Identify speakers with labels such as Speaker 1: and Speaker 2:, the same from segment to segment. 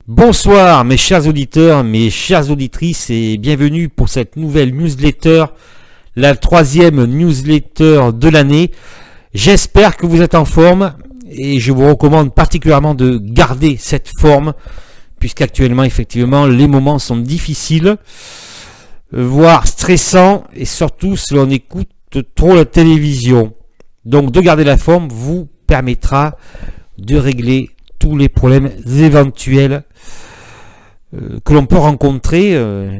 Speaker 1: Bonsoir mes chers auditeurs, mes chères auditrices et bienvenue pour cette nouvelle newsletter, la troisième newsletter de l'année. J'espère que vous êtes en forme et je vous recommande particulièrement de garder cette forme puisqu'actuellement effectivement les moments sont difficiles, voire stressants et surtout si l'on écoute trop la télévision. Donc de garder la forme vous permettra de régler tous les problèmes éventuels que l'on peut rencontrer,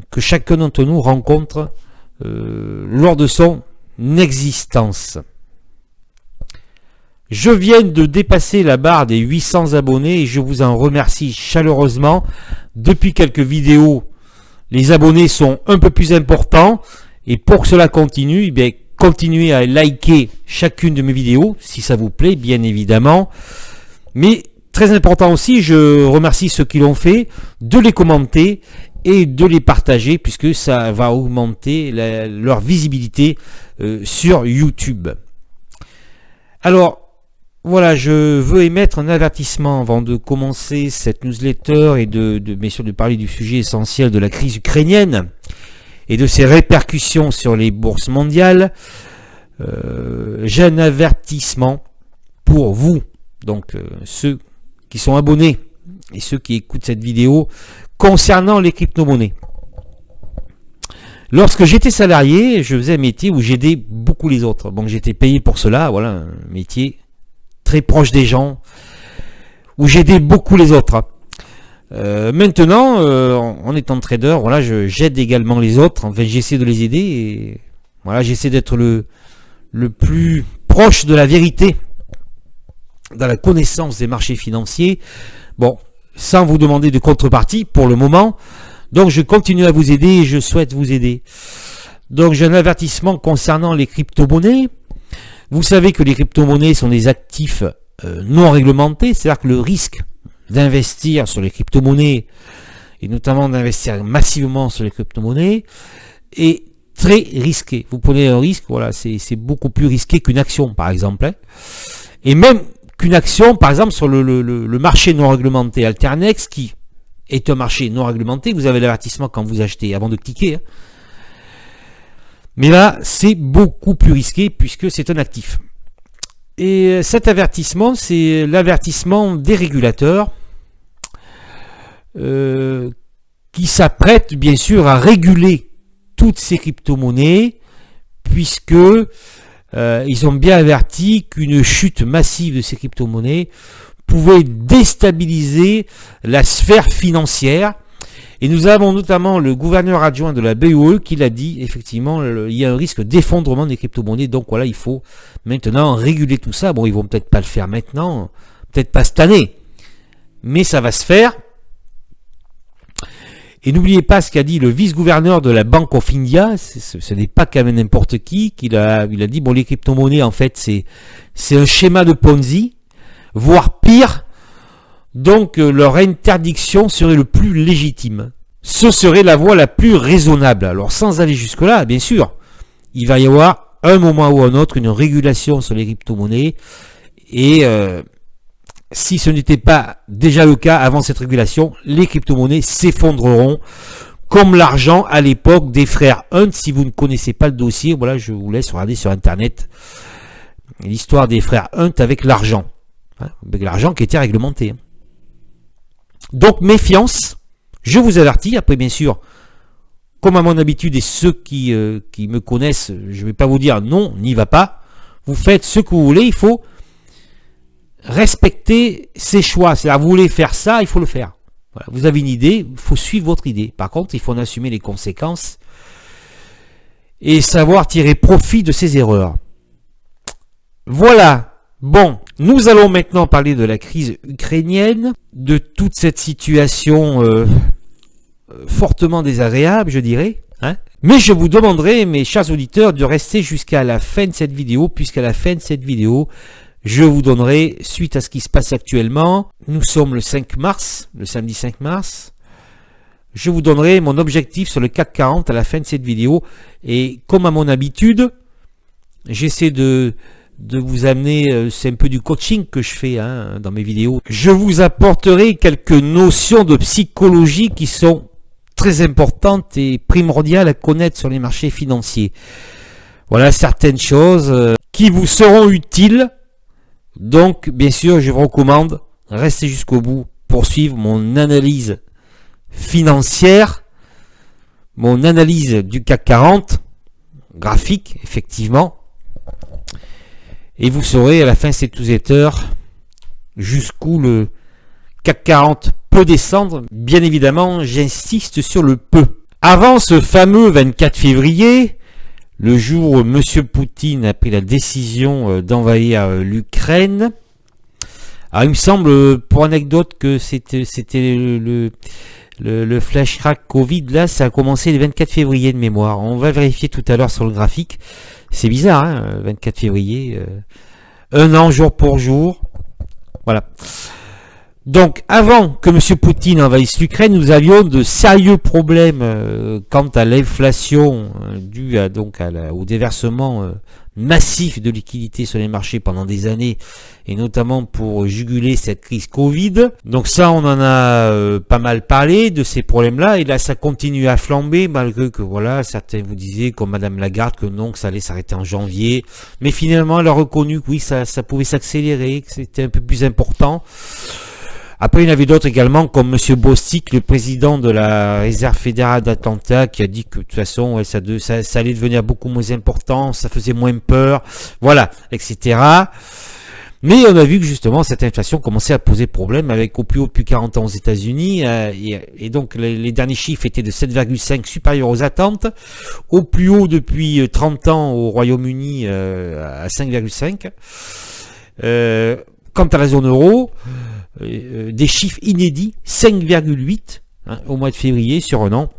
Speaker 1: que chacun d'entre nous rencontre lors de son existence. Je viens de dépasser la barre des 800 abonnés et je vous en remercie chaleureusement. Depuis quelques vidéos, les abonnés sont un peu plus importants et pour que cela continue, continuez à liker chacune de mes vidéos si ça vous plaît, bien évidemment. Mais très important aussi, je remercie ceux qui l'ont fait, de les commenter et de les partager puisque ça va augmenter leur visibilité sur YouTube. Alors, voilà, je veux émettre un avertissement avant de commencer cette newsletter et bien sûr de parler du sujet essentiel de la crise ukrainienne et de ses répercussions sur les bourses mondiales. J'ai un avertissement pour vous, donc ceux qui sont abonnés et ceux qui écoutent cette vidéo concernant les crypto-monnaies. Lorsque j'étais salarié, je faisais un métier où j'aidais beaucoup les autres. Bon, j'étais payé pour cela, voilà, un métier très proche des gens, où j'aidais beaucoup les autres. Maintenant, en étant trader, voilà, j'aide également les autres, enfin j'essaie de les aider, et voilà, j'essaie d'être le plus proche de la vérité dans la connaissance des marchés financiers, bon, sans vous demander de contrepartie pour le moment. Donc je continue à vous aider et je souhaite vous aider. Donc j'ai un avertissement concernant les crypto-monnaies. Vous savez que les crypto-monnaies sont des actifs non réglementés, c'est-à-dire que le risque d'investir sur les crypto-monnaies, et notamment d'investir massivement sur les crypto-monnaies, est très risqué. Vous prenez un risque, voilà, c'est beaucoup plus risqué qu'une action, par exemple. Et même qu'une action, par exemple, sur le marché non réglementé Alternex, qui est un marché non réglementé, vous avez l'avertissement quand vous achetez, avant de cliquer. Mais là, c'est beaucoup plus risqué puisque c'est un actif. Et cet avertissement, c'est l'avertissement des régulateurs qui s'apprêtent bien sûr à réguler toutes ces crypto-monnaies puisque ils ont bien averti qu'une chute massive de ces crypto-monnaies pouvait déstabiliser la sphère financière. Et nous avons notamment le gouverneur adjoint de la BOE qui l'a dit, effectivement, il y a un risque d'effondrement des crypto-monnaies. Donc voilà, il faut maintenant réguler tout ça. Bon, ils vont peut-être pas le faire maintenant, peut-être pas cette année, mais ça va se faire. Et n'oubliez pas ce qu'a dit le vice-gouverneur de la Bank of India, ce n'est pas quand même n'importe qui, il a dit, bon, les crypto-monnaies, en fait, c'est un schéma de Ponzi, voire pire, donc leur interdiction serait le plus légitime. Ce serait la voie la plus raisonnable. Alors, sans aller jusque-là, bien sûr, il va y avoir un moment ou un autre une régulation sur les crypto-monnaies, et si ce n'était pas déjà le cas avant cette régulation, les crypto-monnaies s'effondreront comme l'argent à l'époque des frères Hunt. Si vous ne connaissez pas le dossier, voilà, je vous laisse regarder sur internet l'histoire des frères Hunt avec l'argent, avec l'argent qui était réglementé. Donc méfiance, je vous avertis. Après bien sûr, comme à mon habitude et ceux qui me connaissent, je ne vais pas vous dire non, n'y va pas. Vous faites ce que vous voulez, il faut respecter ses choix. C'est-à-dire, vous voulez faire ça, il faut le faire. Voilà, vous avez une idée, il faut suivre votre idée. Par contre, il faut en assumer les conséquences et savoir tirer profit de ses erreurs. Voilà. Bon, nous allons maintenant parler de la crise ukrainienne, de toute cette situation fortement désagréable, je dirais. Mais je vous demanderai, mes chers auditeurs, de rester jusqu'à la fin de cette vidéo, puisqu'à la fin de cette vidéo, je vous donnerai, suite à ce qui se passe actuellement, nous sommes le 5 mars, le samedi 5 mars, je vous donnerai mon objectif sur le CAC 40 à la fin de cette vidéo. Et comme à mon habitude, j'essaie de de vous amener, c'est un peu du coaching que je fais dans mes vidéos. Je vous apporterai quelques notions de psychologie qui sont très importantes et primordiales à connaître sur les marchés financiers. Voilà certaines choses qui vous seront utiles. Donc, bien sûr, je vous recommande, restez jusqu'au bout pour suivre mon analyse financière, mon analyse du CAC 40, graphique, effectivement. Et vous saurez à la fin de cette newsletter jusqu'où le CAC 40 peut descendre. Bien évidemment, j'insiste sur le peu. Avant ce fameux 24 février, le jour où M. Poutine a pris la décision d'envahir l'Ukraine, alors il me semble, pour anecdote, que c'était le flash crack Covid, là, ça a commencé le 24 février de mémoire. On va vérifier tout à l'heure sur le graphique. C'est bizarre, 24 février, un an jour pour jour. Voilà. Donc, avant que M. Poutine envahisse l'Ukraine, nous avions de sérieux problèmes quant à l'inflation due au déversement massif de liquidités sur les marchés pendant des années, et notamment pour juguler cette crise Covid. Donc ça, on en a pas mal parlé de ces problèmes-là, et là, ça continue à flamber, malgré que, voilà, certains vous disaient, comme Madame Lagarde, que non, que ça allait s'arrêter en janvier. Mais finalement, elle a reconnu que oui, ça pouvait s'accélérer, que c'était un peu plus important. Après, il y en avait d'autres également, comme M. Bostic, le président de la Réserve fédérale d'Atlanta, qui a dit que de toute façon, ouais, ça allait devenir beaucoup moins important, ça faisait moins peur, voilà, etc. Mais on a vu que justement, cette inflation commençait à poser problème, avec au plus haut depuis 40 ans aux États-Unis, et donc les derniers chiffres étaient de 7,5 supérieurs aux attentes, au plus haut depuis 30 ans au Royaume-Uni à 5,5. Quant à la zone euro, des chiffres inédits, 5,8 au mois de février sur un an.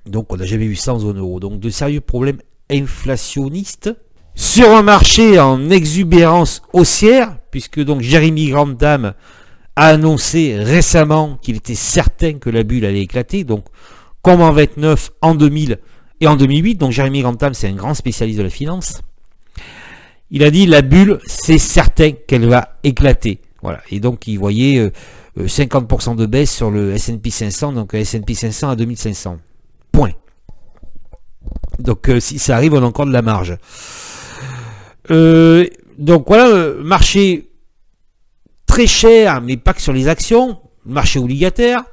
Speaker 1: Donc on n'a jamais vu ça en zone euro. Donc de sérieux problèmes inflationnistes sur un marché en exubérance haussière, puisque donc Jeremy Grantham a annoncé récemment qu'il était certain que la bulle allait éclater. Donc comme en 29, en 2000 et en 2008. Donc Jeremy Grantham, c'est un grand spécialiste de la finance. Il a dit la bulle, c'est certain qu'elle va éclater. Voilà. Et donc, il voyait 50% de baisse sur le S&P 500, donc S&P 500 à 2500. Point. Donc, si ça arrive, on a encore de la marge. Donc, voilà, marché très cher, mais pas que sur les actions, marché obligataire,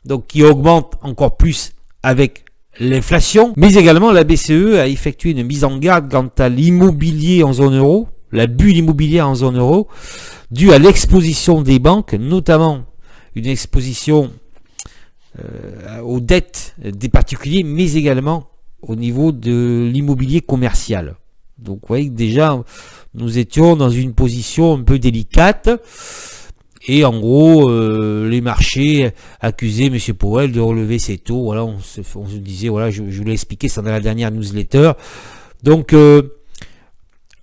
Speaker 1: donc qui augmente encore plus avec l'inflation, mais également la BCE a effectué une mise en garde quant à l'immobilier en zone euro, la bulle immobilière en zone euro, due à l'exposition des banques, notamment une exposition aux dettes des particuliers, mais également au niveau de l'immobilier commercial. Donc vous voyez que déjà nous étions dans une position un peu délicate, et en gros les marchés accusaient M. Powell de relever ses taux. Voilà, on se disait, voilà, je vous l'ai expliqué, c'est dans la dernière newsletter. Donc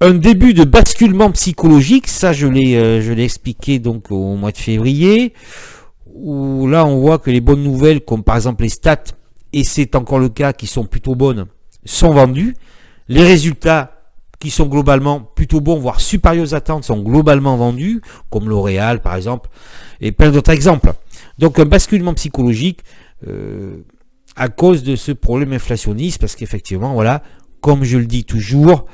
Speaker 1: un début de basculement psychologique, ça je l'ai expliqué donc au mois de février, où là on voit que les bonnes nouvelles, comme par exemple les stats, et c'est encore le cas, qui sont plutôt bonnes, sont vendues. Les résultats qui sont globalement plutôt bons, voire supérieurs aux attentes, sont globalement vendus, comme L'Oréal par exemple, et plein d'autres exemples. Donc un basculement psychologique à cause de ce problème inflationniste, parce qu'effectivement, voilà, comme je le dis toujours,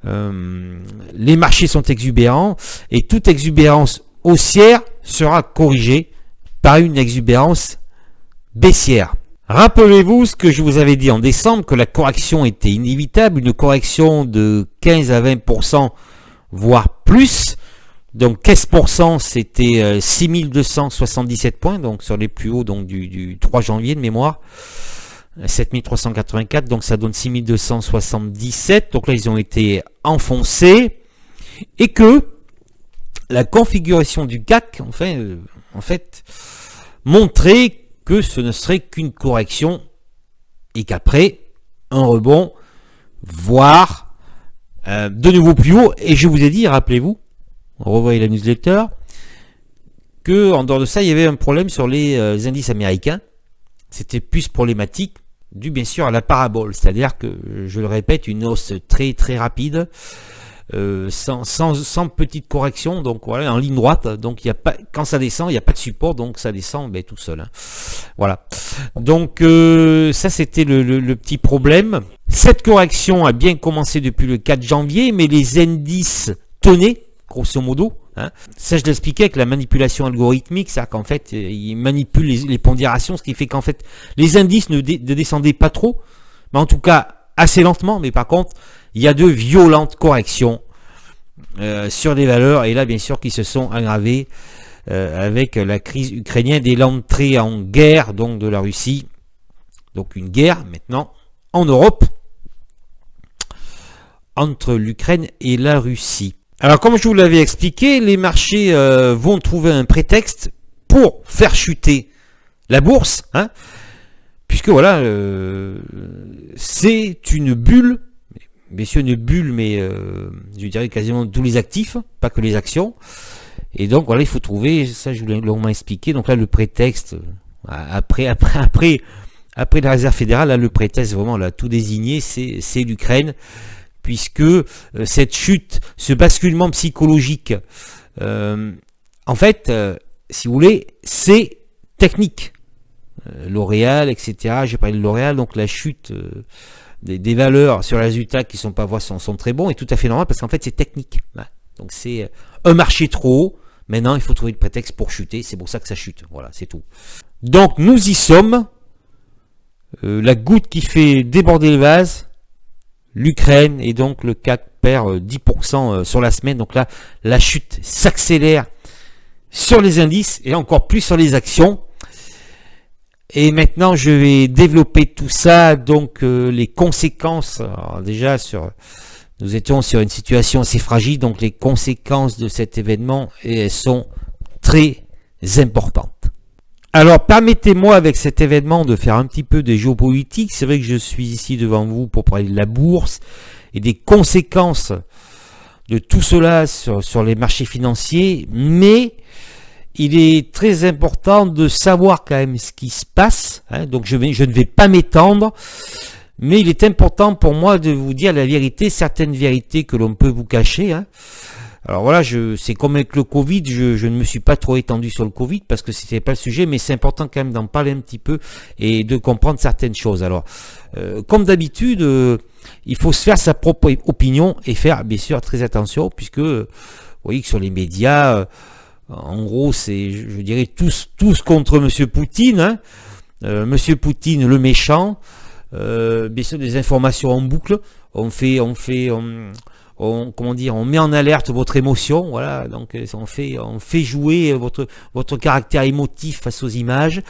Speaker 1: les marchés sont exubérants, et toute exubérance haussière sera corrigée par une exubérance baissière. Rappelez-vous ce que je vous avais dit en décembre, que la correction était inévitable, une correction de 15 à 20%, voire plus. Donc 15%, c'était 6277 points, donc sur les plus hauts donc du 3 janvier de mémoire. 7384, donc ça donne 6277. Donc là, ils ont été enfoncés. Et que la configuration du CAC, en fait, montrait que ce ne serait qu'une correction et qu'après, un rebond, voire de nouveau plus haut. Et je vous ai dit, rappelez-vous, revoyez la newsletter, que en dehors de ça, il y avait un problème sur les indices américains. C'était plus problématique, dû bien sûr à la parabole, c'est-à-dire que, je le répète, une hausse très très rapide sans petite correction, donc voilà, en ligne droite. Donc il y a pas, quand ça descend, il n'y a pas de support, donc ça descend ben, tout seul. Hein. Voilà. Donc ça c'était le petit problème. Cette correction a bien commencé depuis le 4 janvier, mais les indices tenaient, grosso modo. Hein. Ça, je l'expliquais avec la manipulation algorithmique, c'est-à-dire qu'en fait, il manipule les pondérations, ce qui fait qu'en fait, les indices ne descendaient pas trop, mais en tout cas assez lentement, mais par contre, il y a de violentes corrections sur des valeurs, et là, bien sûr, qui se sont aggravées avec la crise ukrainienne et l'entrée en guerre, donc de la Russie. Donc une guerre, maintenant, en Europe, entre l'Ukraine et la Russie. Alors, comme je vous l'avais expliqué, les marchés vont trouver un prétexte pour faire chuter la bourse, hein, puisque voilà, c'est une bulle, bien sûr une bulle, mais je dirais quasiment tous les actifs, pas que les actions. Et donc voilà, il faut trouver, ça je vous l'ai longuement expliqué. Donc là, le prétexte, après la Réserve fédérale, là, le prétexte vraiment là tout désigné, c'est l'Ukraine. Puisque cette chute, ce basculement psychologique, en fait, si vous voulez, c'est technique. L'Oréal, etc. J'ai parlé de L'Oréal, donc la chute des valeurs sur les résultats qui sont pas voix sont très bons, et tout à fait normal parce qu'en fait c'est technique. Donc c'est un marché trop haut. Maintenant, il faut trouver le prétexte pour chuter. C'est pour ça que ça chute. Voilà, c'est tout. Donc nous y sommes. La goutte qui fait déborder le vase. L'Ukraine, et donc le CAC perd 10% sur la semaine. Donc là, la chute s'accélère sur les indices et encore plus sur les actions. Et maintenant, je vais développer tout ça, donc les conséquences. Alors déjà, nous étions sur une situation assez fragile, donc les conséquences de cet événement, et elles sont très importantes. Alors, permettez-moi avec cet événement de faire un petit peu de géopolitique. C'est vrai que je suis ici devant vous pour parler de la bourse et des conséquences de tout cela sur les marchés financiers, mais il est très important de savoir quand même ce qui se passe. Hein. Donc, je ne vais pas m'étendre, mais il est important pour moi de vous dire la vérité, certaines vérités que l'on peut vous cacher. Hein. Alors voilà, c'est comme avec le Covid, je ne me suis pas trop étendu sur le Covid parce que c'était pas le sujet, mais c'est important quand même d'en parler un petit peu et de comprendre certaines choses. Alors, comme d'habitude, il faut se faire sa propre opinion et faire bien sûr très attention, puisque vous voyez que sur les médias, en gros, c'est, je dirais, tous contre Monsieur Poutine, hein, Monsieur Poutine le méchant, bien sûr des informations en boucle, on met en alerte votre émotion, voilà, donc on fait jouer votre caractère émotif face aux images.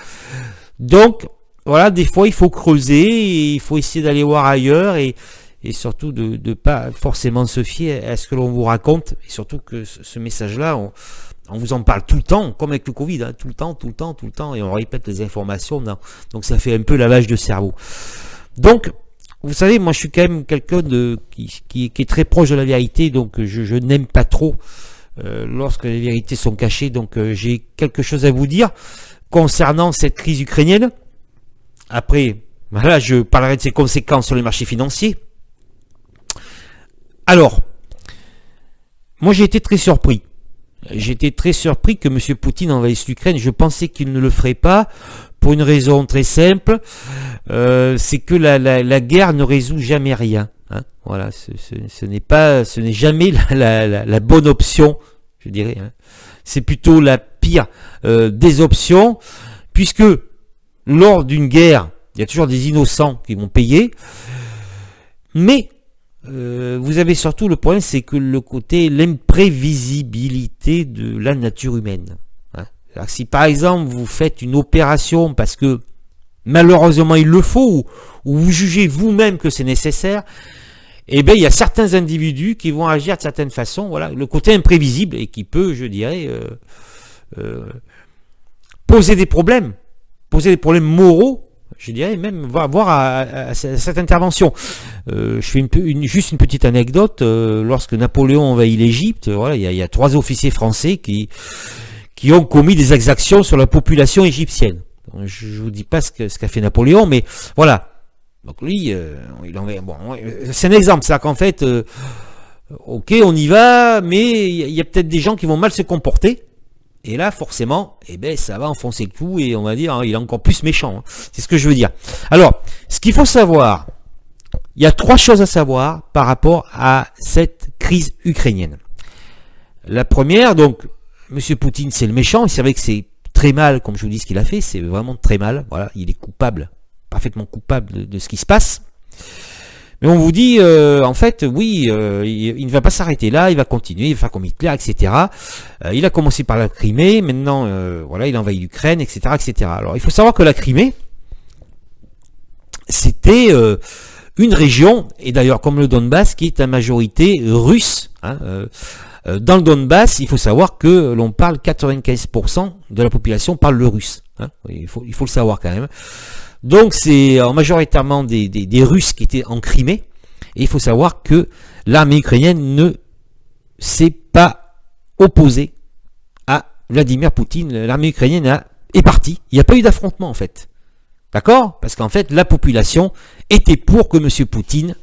Speaker 1: Donc, voilà, des fois il faut creuser, et il faut essayer d'aller voir ailleurs, et surtout de pas forcément se fier à ce que l'on vous raconte, et surtout que ce message-là, on vous en parle tout le temps, comme avec le Covid, hein, tout le temps, et on répète les informations, donc ça fait un peu lavage de cerveau. Donc, vous savez, moi je suis quand même quelqu'un qui est très proche de la vérité, donc je n'aime pas trop lorsque les vérités sont cachées. Donc j'ai quelque chose à vous dire concernant cette crise ukrainienne. Après, voilà, je parlerai de ses conséquences sur les marchés financiers. Alors, moi j'ai été très surpris. J'étais très surpris que M. Poutine envahisse l'Ukraine. Je pensais qu'il ne le ferait pas, pour une raison très simple, c'est que la guerre ne résout jamais rien. Hein. Voilà, ce n'est jamais la bonne option, je dirais. Hein. C'est plutôt la pire des options, puisque lors d'une guerre, il y a toujours des innocents qui vont payer, mais vous avez surtout le problème, c'est que l'imprévisibilité de la nature humaine. Hein. Alors, si par exemple vous faites une opération parce que malheureusement il le faut, ou vous jugez vous-même que c'est nécessaire, eh bien il y a certains individus qui vont agir de certaines façons. Voilà, le côté imprévisible, et qui peut, je dirais, poser des problèmes moraux. Je dirais même voir à cette intervention. Je fais juste une petite anecdote. Lorsque Napoléon envahit l'Égypte, voilà, il y a 3 officiers français qui ont commis des exactions sur la population égyptienne. Donc, je ne vous dis pas ce qu'a fait Napoléon, mais voilà. Donc lui, c'est un exemple. C'est-à-dire qu'en fait, Ok, on y va, mais il y a peut-être des gens qui vont mal se comporter. Et là, forcément, eh ben, ça va enfoncer le clou et on va dire, hein, il est encore plus méchant. Hein. C'est ce que je veux dire. Alors, ce qu'il faut savoir, il y a 3 choses à savoir par rapport à cette crise ukrainienne. La première, donc, M. Poutine, c'est le méchant. C'est vrai que c'est très mal, comme je vous dis, ce qu'il a fait. C'est vraiment très mal. Voilà, il est coupable, parfaitement coupable de ce qui se passe. Mais on vous dit, en fait, oui, il ne va pas s'arrêter là, il va continuer, il va faire comme Hitler, etc. Il a commencé par la Crimée, maintenant, voilà, il envahit l'Ukraine, etc., etc. Alors, il faut savoir que la Crimée, c'était une région, et d'ailleurs comme le Donbass, qui est à majorité russe. Hein, dans le Donbass, il faut savoir que l'on parle 95% de la population parle le russe. Hein, il faut le savoir quand même. Donc c'est majoritairement des Russes qui étaient en Crimée. Et il faut savoir que l'armée ukrainienne ne s'est pas opposée à Vladimir Poutine. L'armée ukrainienne est partie. Il n'y a pas eu d'affrontement en fait. D'accord? Parce qu'en fait, la population était pour que M. Poutine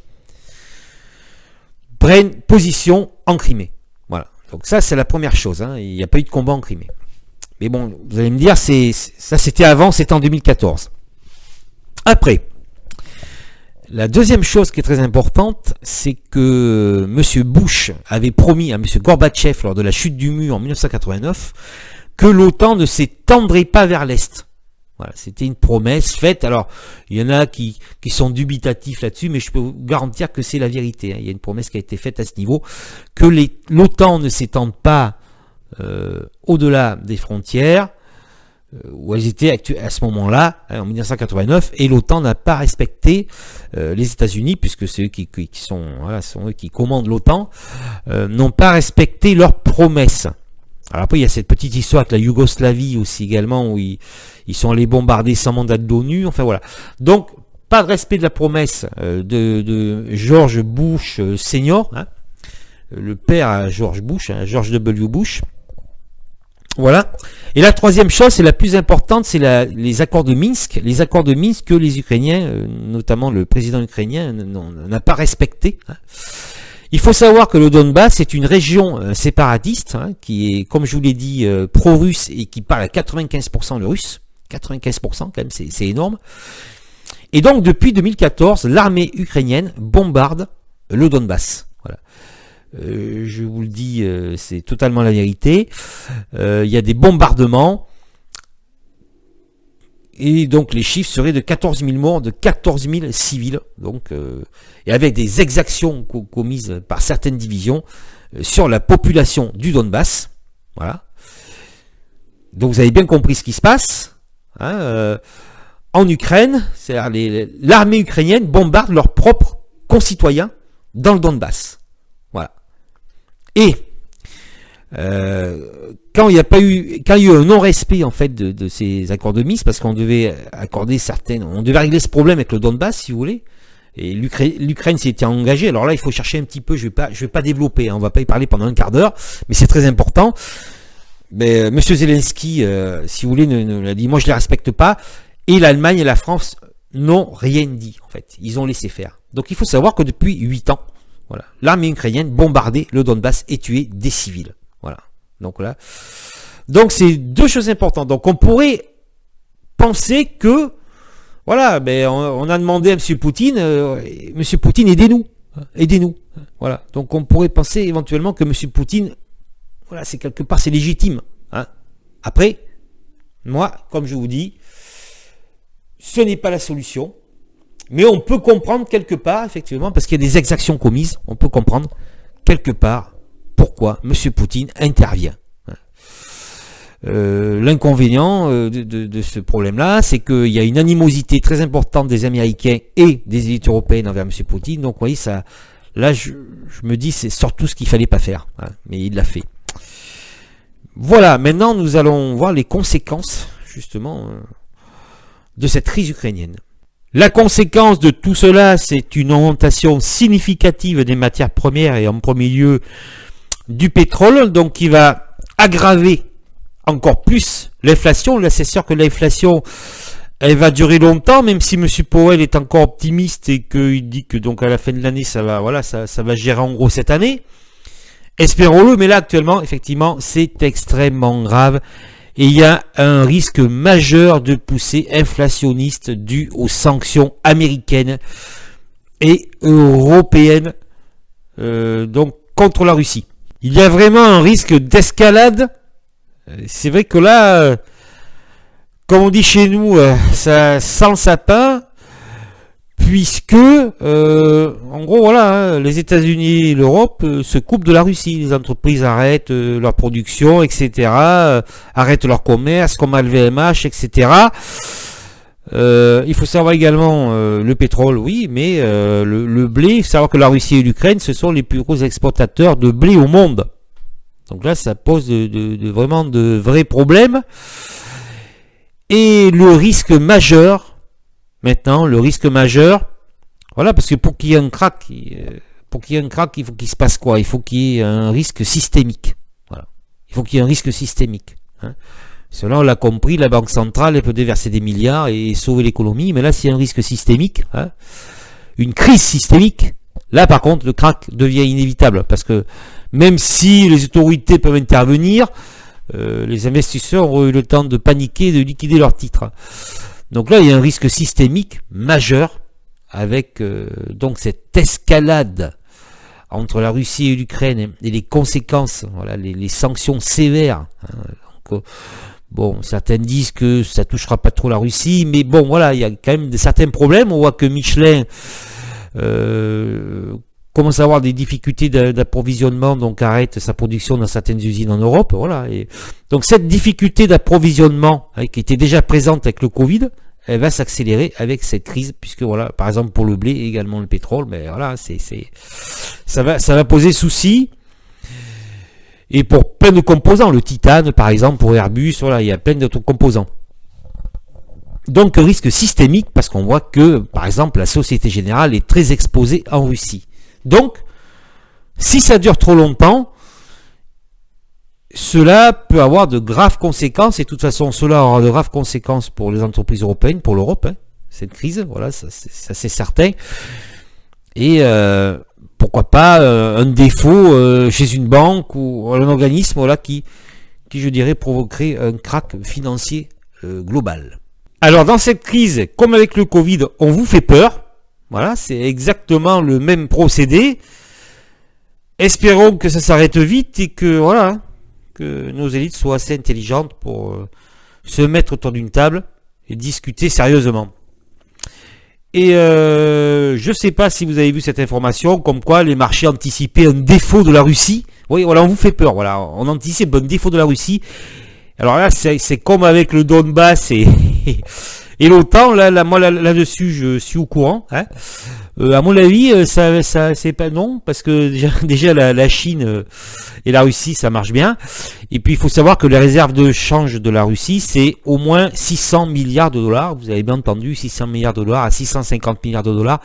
Speaker 1: prenne position en Crimée. Voilà. Donc ça, c'est la première chose. Hein. Il n'y a pas eu de combat en Crimée. Mais bon, vous allez me dire, ça c'était avant, c'était en 2014. Après, la deuxième chose qui est très importante, c'est que M. Bush avait promis à M. Gorbatchev lors de la chute du mur en 1989 que l'OTAN ne s'étendrait pas vers l'Est. Voilà, c'était une promesse faite. Alors, il y en a qui sont dubitatifs là-dessus, mais je peux vous garantir que c'est la vérité. Hein. Il y a une promesse qui a été faite à ce niveau, que l'OTAN ne s'étende pas au-delà des frontières, où elles étaient à ce moment-là, hein, en 1989, et l'OTAN n'a pas respecté les États-Unis, puisque c'est eux qui sont eux qui commandent l'OTAN, n'ont pas respecté leurs promesses. Alors après, il y a cette petite histoire avec la Yougoslavie aussi également, où ils sont allés bombarder sans mandat de l'ONU, enfin voilà. Donc, pas de respect de la promesse de George Bush senior, hein, le père à George Bush, hein, George W. Bush. Voilà. Et la troisième chose, c'est la plus importante, c'est les accords de Minsk. Les accords de Minsk que les Ukrainiens, notamment le président ukrainien, n'a pas respecté. Hein. Il faut savoir que le Donbass est une région séparatiste, hein, qui est, comme je vous l'ai dit, pro-russe et qui parle à 95% le russe. 95% quand même, c'est énorme. Et donc, depuis 2014, l'armée ukrainienne bombarde le Donbass. Voilà. Je vous le dis, c'est totalement la vérité. Il y a des bombardements. Et donc les chiffres seraient de 14 000 morts, de 14 000 civils. Donc, et avec des exactions commises par certaines divisions sur la population du Donbass. Voilà. Donc vous avez bien compris ce qui se passe. Hein, en Ukraine, c'est-à-dire l'armée ukrainienne bombarde leurs propres concitoyens dans le Donbass. Voilà. Et quand il y a eu un non-respect en fait de ces accords de Minsk, parce qu'on devait on devait régler ce problème avec le Donbass, si vous voulez, et l'Ukraine s'était engagée. Alors là, il faut chercher un petit peu. Je vais pas développer. Hein, on va pas y parler pendant un quart d'heure, mais c'est très important. Mais Monsieur Zelensky, si vous voulez, l'a dit. Moi, je les respecte pas. Et l'Allemagne et la France n'ont rien dit. En fait, ils ont laissé faire. Donc, il faut savoir que depuis 8 ans. Voilà. L'armée ukrainienne bombardait le Donbass et tuait des civils. Voilà. Donc là, c'est deux choses importantes. Donc on pourrait penser que, voilà, ben on a demandé à M. Poutine, M. Poutine, aidez-nous, aidez-nous. Voilà. Donc on pourrait penser éventuellement que M. Poutine, voilà, c'est quelque part, c'est légitime. Hein. Après, moi, comme je vous dis, ce n'est pas la solution. Mais on peut comprendre quelque part, effectivement, parce qu'il y a des exactions commises, on peut comprendre quelque part pourquoi M. Poutine intervient. L'inconvénient de ce problème-là, c'est qu'il y a une animosité très importante des Américains et des élites européennes envers M. Poutine. Donc, vous voyez, ça, là, je me dis, c'est surtout ce qu'il fallait pas faire. Hein, mais il l'a fait. Voilà, maintenant, nous allons voir les conséquences, justement, de cette crise ukrainienne. La conséquence de tout cela, c'est une augmentation significative des matières premières et en premier lieu du pétrole, donc qui va aggraver encore plus l'inflation. Là, c'est sûr que l'inflation Elle va durer longtemps, même si M. Powell est encore optimiste et qu'il dit que donc à la fin de l'année, ça va gérer en gros cette année. Espérons-le, mais là actuellement, effectivement, c'est extrêmement grave. Et il y a un risque majeur de poussée inflationniste dû aux sanctions américaines et européennes donc contre la Russie. Il y a vraiment un risque d'escalade. C'est vrai que là, comme on dit chez nous, ça sent le sapin, puisque, en gros, voilà, les États-Unis et l'Europe se coupent de la Russie. Les entreprises arrêtent leur production, etc., arrêtent leur commerce, comme LVMH, etc. Il faut savoir également le pétrole, oui, mais le blé. Il faut savoir que la Russie et l'Ukraine, ce sont les plus gros exportateurs de blé au monde. Donc là, ça pose vraiment de vrais problèmes. Et le risque majeur, maintenant, voilà, parce que pour qu'il y ait un crack, il faut qu'il se passe quoi? Il faut qu'il y ait un risque systémique. Voilà. Il faut qu'il y ait un risque systémique. Hein. Cela, on l'a compris, la Banque centrale, elle peut déverser des milliards et sauver l'économie, mais là, s'il y a un risque systémique, hein, une crise systémique, là, par contre, le crack devient inévitable, parce que même si les autorités peuvent intervenir, les investisseurs auront eu le temps de paniquer et de liquider leurs titres. Donc là, il y a un risque systémique majeur, avec donc cette escalade entre la Russie et l'Ukraine et les conséquences, voilà, les sanctions sévères. Hein, donc, bon, certains disent que ça touchera pas trop la Russie, mais bon, voilà, il y a quand même certains problèmes. On voit que Michelin commence à avoir des difficultés d'approvisionnement, donc arrête sa production dans certaines usines en Europe. Voilà. Et donc cette difficulté d'approvisionnement, hein, qui était déjà présente avec le Covid, elle va s'accélérer avec cette crise, puisque voilà, par exemple pour le blé et également le pétrole, mais voilà, ça va poser souci. Et pour plein de composants, le titane par exemple pour Airbus, voilà, il y a plein d'autres composants. Donc risque systémique, parce qu'on voit que par exemple la Société Générale est très exposée en Russie. Donc si ça dure trop longtemps, cela peut avoir de graves conséquences, et de toute façon cela aura de graves conséquences pour les entreprises européennes, pour l'Europe, hein, cette crise, voilà, ça c'est certain. Et pourquoi pas un défaut chez une banque ou un organisme, voilà, qui je dirais provoquerait un crack financier global. Alors dans cette crise, comme avec le Covid, on vous fait peur, voilà, c'est exactement le même procédé. Espérons que ça s'arrête vite et que voilà, que nos élites soient assez intelligentes pour se mettre autour d'une table et discuter sérieusement. Et je ne sais pas si vous avez vu cette information, comme quoi les marchés anticipaient un défaut de la Russie. Oui, voilà, on vous fait peur, voilà, on anticipe un défaut de la Russie. Alors là, c'est comme avec le Donbass et l'OTAN, moi là-dessus, je suis au courant. Hein. À mon avis, ça c'est pas non, parce que déjà la Chine et la Russie, ça marche bien. Et puis il faut savoir que les réserves de change de la Russie, c'est au moins 600 milliards de dollars. Vous avez bien entendu, 600 milliards de dollars à 650 milliards de dollars,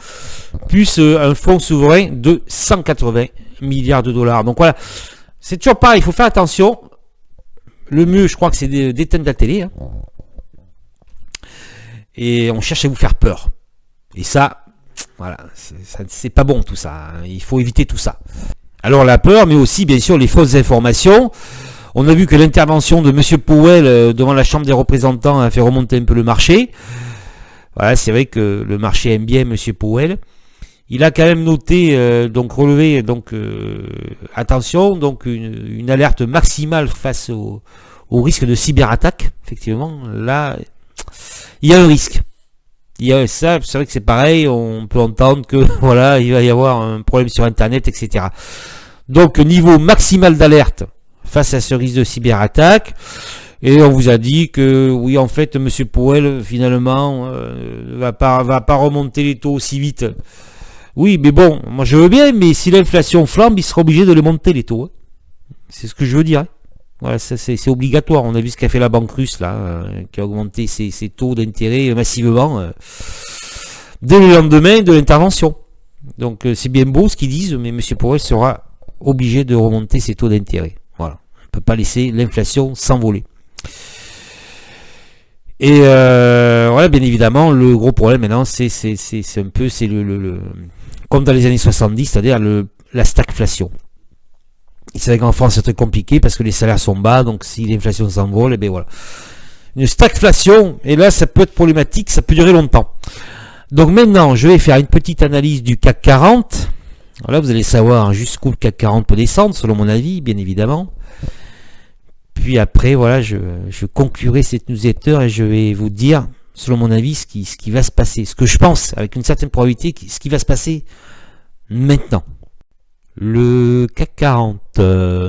Speaker 1: plus un fonds souverain de 180 milliards de dollars. Donc voilà, c'est toujours pareil, il faut faire attention. Le mieux, je crois que c'est d'éteindre la télé. Hein. Et on cherche à vous faire peur. Et ça, voilà, c'est pas bon tout ça. Hein. Il faut éviter tout ça. Alors la peur, mais aussi bien sûr les fausses informations. On a vu que l'intervention de M. Powell devant la Chambre des représentants a fait remonter un peu le marché. Voilà, c'est vrai que le marché aime bien M. Powell. Il a quand même noté, donc relevé, donc attention, donc une alerte maximale face au risque de cyberattaque. Effectivement, là, il y a un risque. Il y a ça, c'est vrai que c'est pareil, on peut entendre que voilà, il va y avoir un problème sur Internet, etc. Donc niveau maximal d'alerte face à ce risque de cyberattaque. Et on vous a dit que oui, en fait, M. Powell finalement va pas remonter les taux aussi vite. Oui, mais bon, moi je veux bien, mais si l'inflation flambe, il sera obligé de les monter les taux. Hein. C'est ce que je veux dire. Hein. Voilà, ça, c'est obligatoire. On a vu ce qu'a fait la banque russe, là, qui a augmenté ses taux d'intérêt massivement dès le lendemain de l'intervention. Donc c'est bien beau ce qu'ils disent, mais M. Powell sera obligé de remonter ses taux d'intérêt. Voilà. On ne peut pas laisser l'inflation s'envoler. Et voilà. alors là, bien évidemment, le gros problème maintenant, c'est un peu, c'est comme dans les années 70, c'est-à-dire la stagflation. C'est vrai qu'en France, c'est très compliqué parce que les salaires sont bas, donc si l'inflation s'envole, et bien voilà. Une stagflation, et là, ça peut être problématique, ça peut durer longtemps. Donc maintenant, je vais faire une petite analyse du CAC 40. Voilà, vous allez savoir jusqu'où le CAC 40 peut descendre, selon mon avis, bien évidemment. Puis après, voilà, je conclurai cette newsletter et je vais vous dire, selon mon avis, ce qui va se passer. Ce que je pense, avec une certaine probabilité, ce qui va se passer maintenant. Le CAC 40,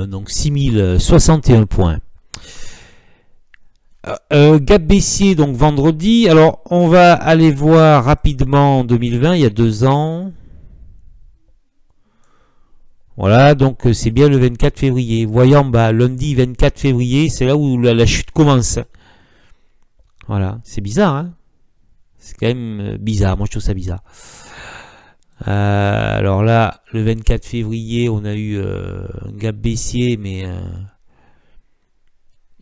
Speaker 1: donc 6061 points. Gap baissier, donc vendredi. Alors, on va aller voir rapidement en 2020, il y a 2 ans. Voilà, donc c'est bien le 24 février. Voyons en bas, lundi 24 février, c'est là où la chute commence. Voilà, c'est bizarre, hein. C'est quand même bizarre, moi je trouve ça bizarre. Alors là, le 24 février, on a eu un gap baissier, mais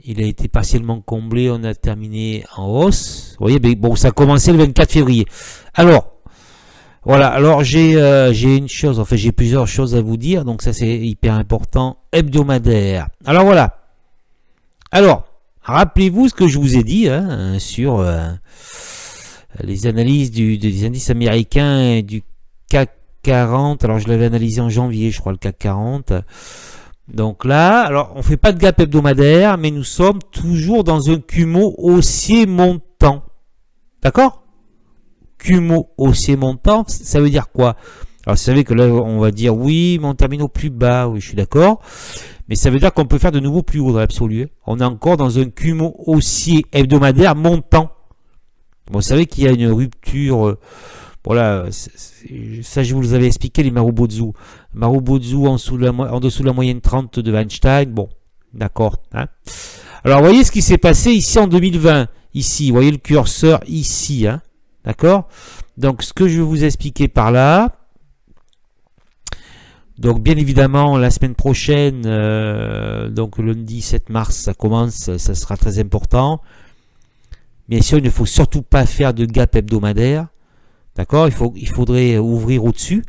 Speaker 1: il a été partiellement comblé. On a terminé en hausse. Vous voyez, bon, ça a commencé le 24 février. Alors, voilà. Alors j'ai une chose, en fait, j'ai plusieurs choses à vous dire. Donc ça, c'est hyper important. Hebdomadaire. Alors voilà. Alors, rappelez-vous ce que je vous ai dit sur les analyses des indices américains et du CAC 40, alors je l'avais analysé en janvier, je crois, le CAC 40. Donc là, alors on fait pas de gap hebdomadaire, mais nous sommes toujours dans un Kumo haussier montant. D'accord? Kumo haussier montant, ça veut dire quoi? Alors vous savez que là, on va dire oui, mais on termine au plus bas, oui, je suis d'accord. Mais ça veut dire qu'on peut faire de nouveau plus haut dans l'absolu. On est encore dans un Kumo haussier hebdomadaire montant. Bon, vous savez qu'il y a une rupture. Voilà, ça je vous l'avais expliqué, les Marubozu. Marubozu en dessous de la moyenne 30 de Weinstein. Bon, d'accord. Hein. Alors, voyez ce qui s'est passé ici en 2020. Ici, vous voyez le curseur ici. Hein, d'accord. Donc, ce que je vais vous expliquer par là. Donc, bien évidemment, la semaine prochaine, donc lundi 7 mars, ça commence, ça sera très important. Bien sûr, il ne faut surtout pas faire de gap hebdomadaire. D'accord, il faudrait ouvrir au-dessus.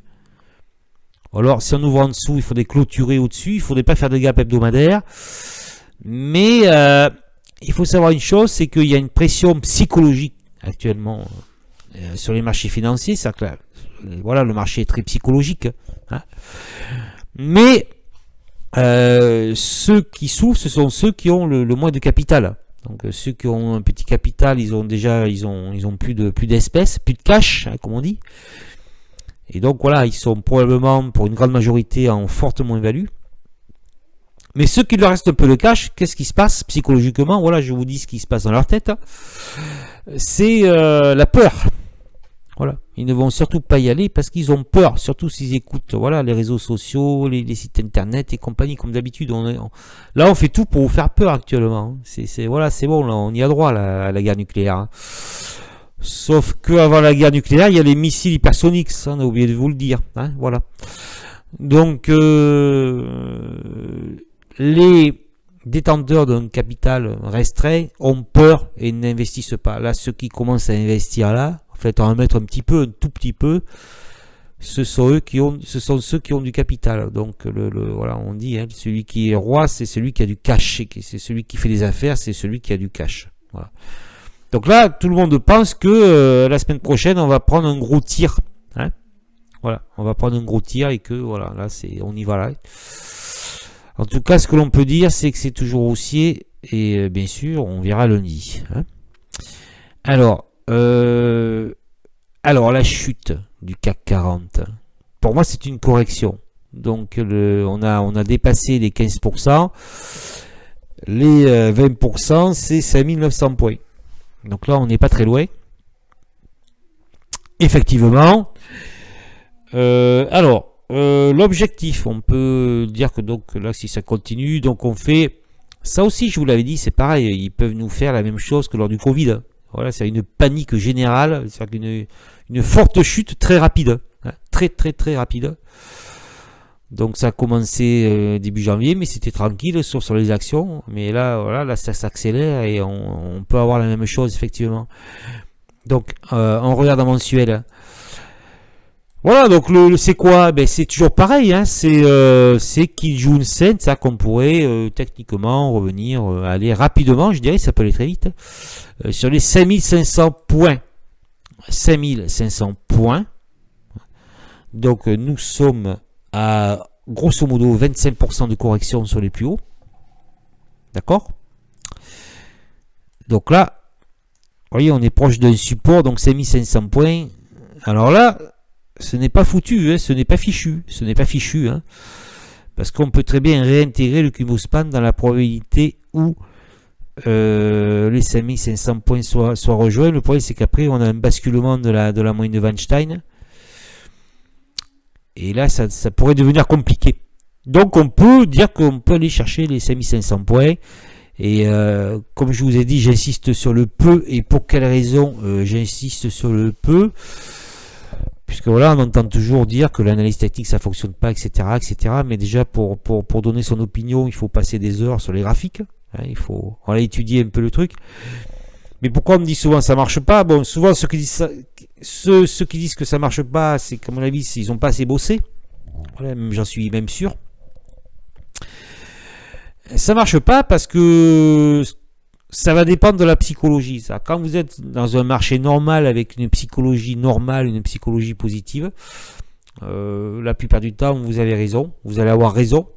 Speaker 1: Alors, si on ouvre en dessous, il faudrait clôturer au-dessus. Il ne faudrait pas faire de gap hebdomadaire. Mais il faut savoir une chose, c'est qu'il y a une pression psychologique actuellement sur les marchés financiers. C'est-à-dire que voilà, le marché est très psychologique. Hein. Mais ceux qui souffrent, ce sont ceux qui ont le moins de capital. Donc ceux qui ont un petit capital, ils ont plus d'espèces, plus de cash, hein, comme on dit. Et donc voilà, ils sont probablement pour une grande majorité en forte moins-value. Mais ceux qui leur restent un peu de cash, qu'est-ce qui se passe psychologiquement? Voilà, je vous dis ce qui se passe dans leur tête. C'est la peur. Voilà, ils ne vont surtout pas y aller parce qu'ils ont peur, surtout s'ils écoutent voilà, les réseaux sociaux, les sites internet et compagnie, comme d'habitude. Là, on fait tout pour vous faire peur actuellement. Voilà, c'est bon, là, on y a droit à la guerre nucléaire. Hein. Sauf qu'avant la guerre nucléaire, il y a les missiles hypersoniques, ça, on a oublié de vous le dire. Hein, voilà. Donc, les détenteurs d'un capital restreint ont peur et n'investissent pas. Là, ceux qui commencent à investir là, en fait, en mettre un tout petit peu, ce sont ceux qui ont du capital. Donc, voilà, on dit, hein, celui qui est roi, c'est celui qui a du cash. C'est celui qui fait des affaires, c'est celui qui a du cash. Voilà. Donc là, tout le monde pense que la semaine prochaine, on va prendre un gros tir. Hein, voilà, on va prendre un gros tir et que, voilà, là, on y va là. En tout cas, ce que l'on peut dire, c'est que c'est toujours haussier. Et bien sûr, on verra lundi. Hein. Alors, la chute du CAC 40, pour moi, c'est une correction. Donc, on a dépassé les 15%. Les 20%, c'est 5900 points. Donc là, on n'est pas très loin. Effectivement. L'objectif, on peut dire que donc là, si ça continue, donc on fait... Ça aussi, je vous l'avais dit, c'est pareil. Ils peuvent nous faire la même chose que lors du Covid. Voilà, c'est une panique générale, c'est-à-dire une forte chute très rapide, hein, très rapide. Donc ça a commencé début janvier, mais c'était tranquille, sauf sur les actions. Mais là, voilà, là ça s'accélère et on peut avoir la même chose effectivement. Donc, on regarde en mensuel. Voilà, donc c'est quoi? Ben, c'est toujours pareil, hein. C'est Kijun-sen, ça qu'on pourrait techniquement revenir, aller rapidement, je dirais, ça peut aller très vite, sur les 5500 points. 5500 points. Donc, nous sommes à grosso modo 25% de correction sur les plus hauts. D'accord? Donc là, vous voyez, on est proche d'un support, donc 5500 points. Alors là, ce n'est pas foutu, hein, ce n'est pas fichu, hein, parce qu'on peut très bien réintégrer le Cumospan dans la probabilité où les 5500 points soient rejoints. Le problème, c'est qu'après, on a un basculement de la moyenne de Weinstein, et là, ça pourrait devenir compliqué. Donc, on peut dire qu'on peut aller chercher les 5500 points, et comme je vous ai dit, j'insiste sur le peu, et pour quelle raison j'insiste sur le peu? Puisque voilà, on entend toujours dire que l'analyse technique ça fonctionne pas, etc., mais déjà pour donner son opinion, il faut passer des heures sur les graphiques, hein, il faut étudier un peu le truc. Mais pourquoi on me dit souvent ça marche pas? Bon, souvent ceux qui disent ça, ceux qui disent que ça marche pas, c'est qu'à mon avis ils ont pas assez bossé. Voilà, j'en suis même sûr. Ça marche pas parce que ça va dépendre de la psychologie. Ça. Quand vous êtes dans un marché normal avec une psychologie normale, une psychologie positive, la plupart du temps, vous avez raison. Vous allez avoir raison.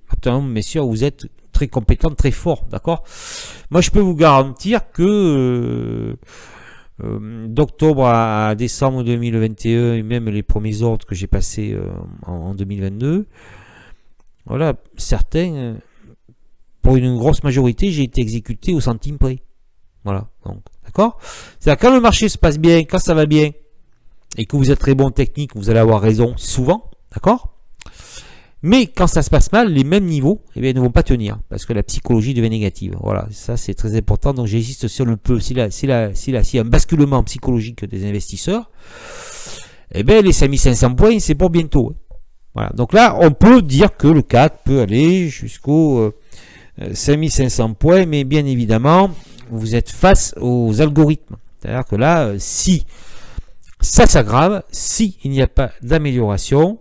Speaker 1: Maintenant, messieurs, vous êtes très compétent, très fort. D'accord? Moi, je peux vous garantir que d'octobre à décembre 2021, et même les premiers ordres que j'ai passés en 2022, voilà, certains... pour une grosse majorité, j'ai été exécuté au centime près. Voilà, donc, d'accord? C'est-à-dire, quand le marché se passe bien, quand ça va bien, et que vous êtes très bon technique, vous allez avoir raison souvent, d'accord? Mais quand ça se passe mal, les mêmes niveaux, eh bien, ne vont pas tenir, parce que la psychologie devient négative. Voilà, ça c'est très important, donc j'insiste sur le peu. S'il y a un basculement psychologique des investisseurs, eh bien, les 5500 points, c'est pour bientôt. Voilà, donc là, on peut dire que le CAC peut aller jusqu'au... 5500 points, mais bien évidemment, vous êtes face aux algorithmes. C'est-à-dire que là, si ça s'aggrave, si il n'y a pas d'amélioration,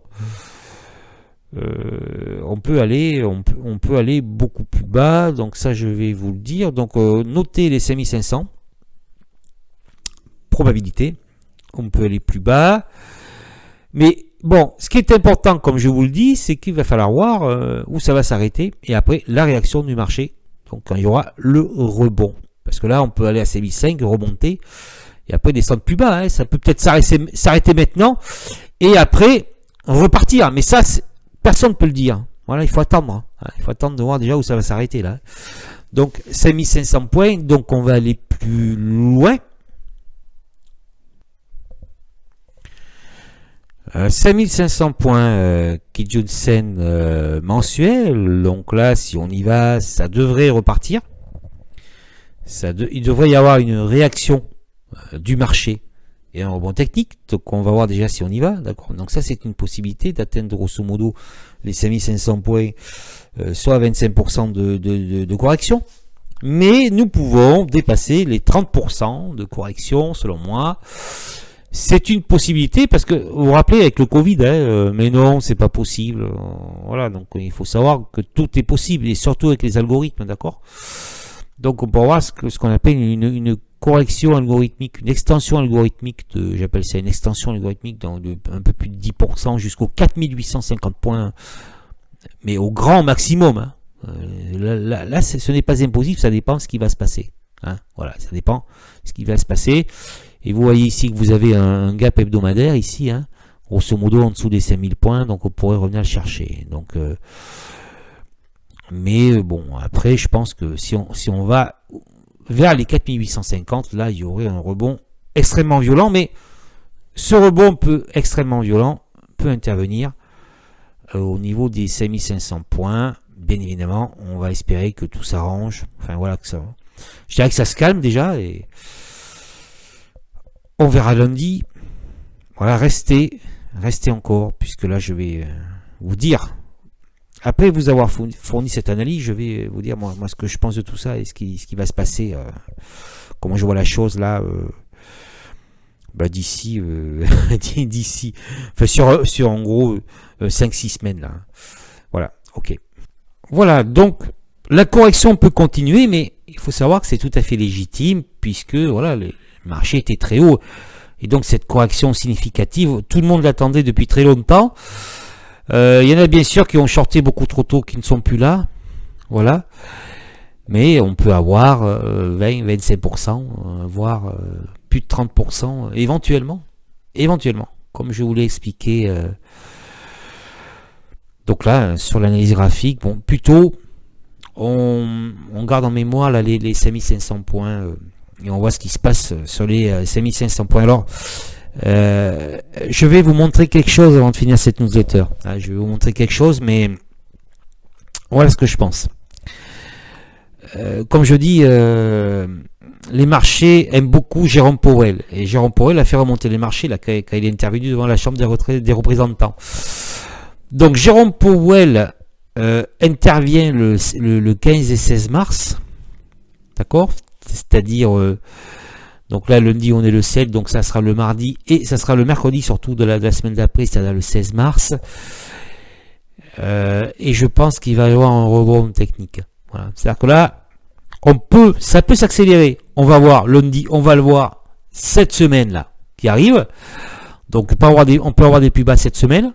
Speaker 1: on peut aller beaucoup plus bas. Donc ça, je vais vous le dire. Donc notez les 5500 probabilité. On peut aller plus bas, mais bon, ce qui est important, comme je vous le dis, c'est qu'il va falloir voir où ça va s'arrêter et après la réaction du marché. Donc quand il y aura le rebond. Parce que là, on peut aller à 5005, remonter et après descendre plus bas. Hein. Ça peut peut-être s'arrêter maintenant et après repartir. Mais ça, personne ne peut le dire. Voilà, il faut attendre. Hein. Il faut attendre de voir déjà où ça va s'arrêter là. Donc 5500 points, donc on va aller plus loin. 5500 points Kijun-sen mensuel, donc là si on y va ça devrait repartir, il devrait y avoir une réaction du marché et un rebond technique, donc on va voir déjà si on y va, d'accord. Donc ça c'est une possibilité d'atteindre grosso modo les 5500 points, soit 25% de correction, mais nous pouvons dépasser les 30% de correction selon moi. C'est une possibilité parce que vous vous rappelez avec le Covid, hein, mais non, c'est pas possible. Voilà, donc il faut savoir que tout est possible et surtout avec les algorithmes, d'accord. Donc on peut avoir ce qu'on appelle une correction algorithmique, une extension algorithmique j'appelle ça une extension algorithmique de un peu plus de 10% jusqu'aux 4850 points, mais au grand maximum. Hein. Là, ce n'est pas impossible, ça dépend de ce qui va se passer. Hein. Voilà, ça dépend de ce qui va se passer. Et vous voyez ici que vous avez un gap hebdomadaire ici, hein, grosso modo en dessous des 5000 points, donc on pourrait revenir le chercher. Donc, mais bon, après je pense que si on va vers les 4850, là il y aurait un rebond extrêmement violent, mais ce rebond extrêmement violent peut intervenir au niveau des 5500 points. Bien évidemment, on va espérer que tout s'arrange. Enfin voilà, je dirais que ça se calme déjà et on verra lundi. Voilà, restez encore, puisque là je vais vous dire, après vous avoir fourni cette analyse, je vais vous dire moi ce que je pense de tout ça et ce qui va se passer, comment je vois la chose là d'ici, d'ici, enfin sur en gros 5-6 semaines là. Voilà, ok. Voilà, donc la correction peut continuer, mais il faut savoir que c'est tout à fait légitime, puisque voilà, le marché était très haut. Et donc cette correction significative, tout le monde l'attendait depuis très longtemps. Il y en a bien sûr qui ont shorté beaucoup trop tôt, qui ne sont plus là. Voilà. Mais on peut avoir 20-25%, voire plus de 30%, éventuellement. Éventuellement. Comme je vous l'ai expliqué. Donc là, sur l'analyse graphique, bon, plutôt, on garde en mémoire là, les 5500 points. Et on voit ce qui se passe sur les 5500 points. Alors, je vais vous montrer quelque chose avant de finir cette newsletter. Je vais vous montrer quelque chose, mais voilà ce que je pense. Comme je dis, les marchés aiment beaucoup Jérôme Powell. Et Jérôme Powell a fait remonter les marchés là, quand il est intervenu devant la Chambre des représentants. Donc Jérôme Powell intervient le 15 et 16 mars. D'accord ? C'est-à-dire, donc là lundi on est le 7, donc ça sera le mardi et ça sera le mercredi surtout de la semaine d'après, c'est-à-dire le 16 mars. Et je pense qu'il va y avoir un rebond technique. Voilà. C'est-à-dire que là, ça peut s'accélérer. On va voir lundi, on va le voir cette semaine là qui arrive. Donc on peut avoir des plus bas cette semaine.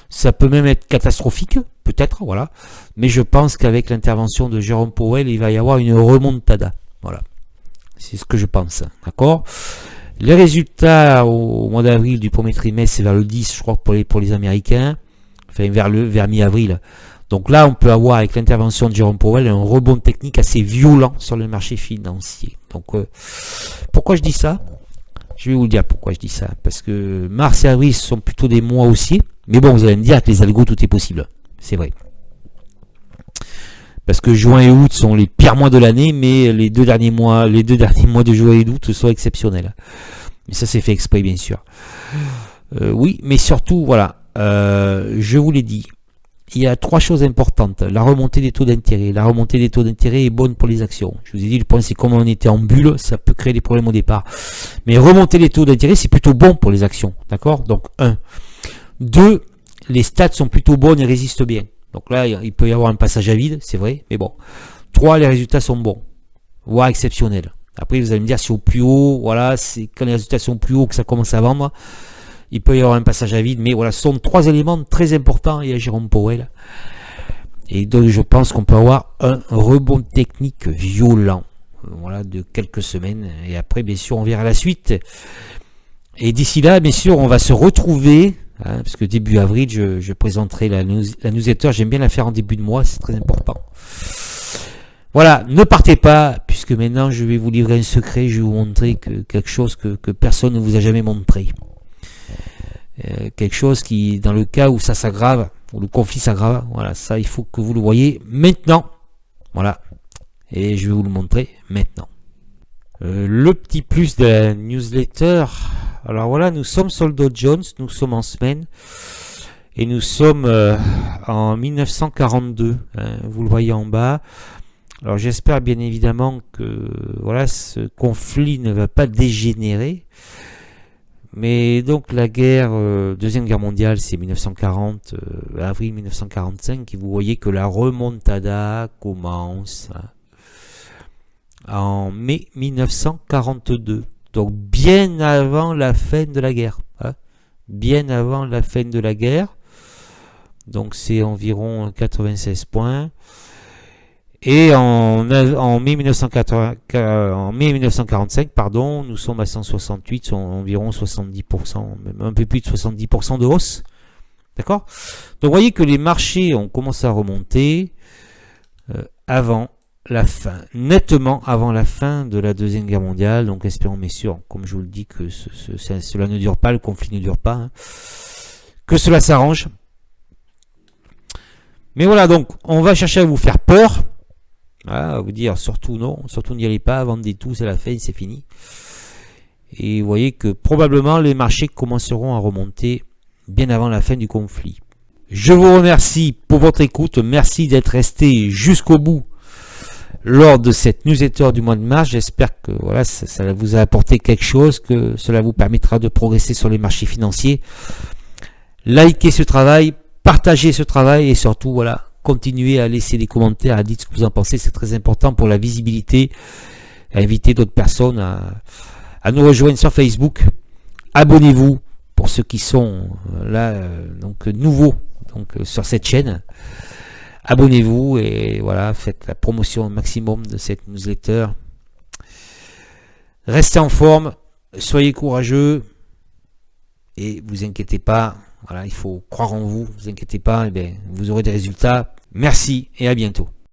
Speaker 1: Ça peut même être catastrophique, peut-être, voilà. Mais je pense qu'avec l'intervention de Jérôme Powell, il va y avoir une remontada. Voilà. C'est ce que je pense. D'accord ? Les résultats au mois d'avril du premier trimestre, c'est vers le 10, je crois, pour les Américains. Enfin, vers mi-avril. Donc là, on peut avoir, avec l'intervention de Jérôme Powell, un rebond technique assez violent sur le marché financier. Donc, pourquoi je dis ça ? Je vais vous dire pourquoi je dis ça. Parce que mars et avril sont plutôt des mois haussiers. Mais bon, vous allez me dire que les algos, tout est possible. C'est vrai. Parce que juin et août sont les pires mois de l'année, mais les deux derniers mois de juin et d'août sont exceptionnels. Mais ça, c'est fait exprès, bien sûr. Oui, mais surtout, voilà, je vous l'ai dit, il y a 3 choses importantes. La remontée des taux d'intérêt. La remontée des taux d'intérêt est bonne pour les actions. Je vous ai dit, le point, c'est comme on était en bulle, ça peut créer des problèmes au départ. Mais remonter les taux d'intérêt, c'est plutôt bon pour les actions. D'accord ? Donc, 1. 2, les stats sont plutôt bonnes et résistent bien. Donc là, il peut y avoir un passage à vide, c'est vrai, mais bon. 3, les résultats sont bons, voire exceptionnels. Après, vous allez me dire, si au plus haut, voilà, c'est quand les résultats sont plus hauts que ça commence à vendre, il peut y avoir un passage à vide, mais voilà, ce sont 3 éléments très importants, et à Jérôme Powell. Et donc, je pense qu'on peut avoir un rebond technique violent, voilà, de quelques semaines. Et après, bien sûr, on verra la suite. Et d'ici là, bien sûr, on va se retrouver. Parce que début avril, je présenterai la newsletter. J'aime bien la faire en début de mois, c'est très important. Voilà, ne partez pas, puisque maintenant je vais vous livrer un secret. Je vais vous montrer quelque chose que personne ne vous a jamais montré. Quelque chose qui, dans le cas où ça s'aggrave, où le conflit s'aggrave, voilà, ça il faut que vous le voyez maintenant. Voilà, et je vais vous le montrer maintenant. Le petit plus de la newsletter. Alors voilà, nous sommes sur le Dow Jones, nous sommes en semaine, et nous sommes en 1942, vous le voyez en bas. Alors j'espère bien évidemment que voilà, ce conflit ne va pas dégénérer, mais donc la guerre, Deuxième Guerre mondiale, c'est 1940, avril 1945, et vous voyez que la remontada commence en mai 1942. Donc bien avant la fin de la guerre. Bien avant la fin de la guerre. Donc c'est environ 96 points. Et en mai 1945, pardon, nous sommes à 168, environ 70%, même un peu plus de 70% de hausse. D'accord ? Donc vous voyez que les marchés ont commencé à remonter avant la fin, nettement avant la fin de la Deuxième Guerre mondiale. Donc espérons bien sûr, comme je vous le dis, que cela ne dure pas, le conflit ne dure pas, que cela s'arrange. Mais voilà, donc on va chercher à vous faire peur, à vous dire surtout non, surtout n'y allez pas, vendez tout, c'est la fin, c'est fini. Et vous voyez que probablement les marchés commenceront à remonter bien avant la fin du conflit. Je vous remercie pour votre écoute, merci d'être resté jusqu'au bout lors de cette newsletter du mois de mars. J'espère que voilà, ça vous a apporté quelque chose, que cela vous permettra de progresser sur les marchés financiers. Likez ce travail, partagez ce travail et surtout voilà, continuez à laisser des commentaires, à dire ce que vous en pensez, c'est très important pour la visibilité. Invitez d'autres personnes à nous rejoindre sur Facebook. Abonnez-vous pour ceux qui sont là donc nouveaux donc sur cette chaîne. Abonnez-vous et voilà, faites la promotion au maximum de cette newsletter. Restez en forme, soyez courageux et vous inquiétez pas. Voilà, il faut croire en vous. Vous inquiétez pas, et bien, vous aurez des résultats. Merci et à bientôt.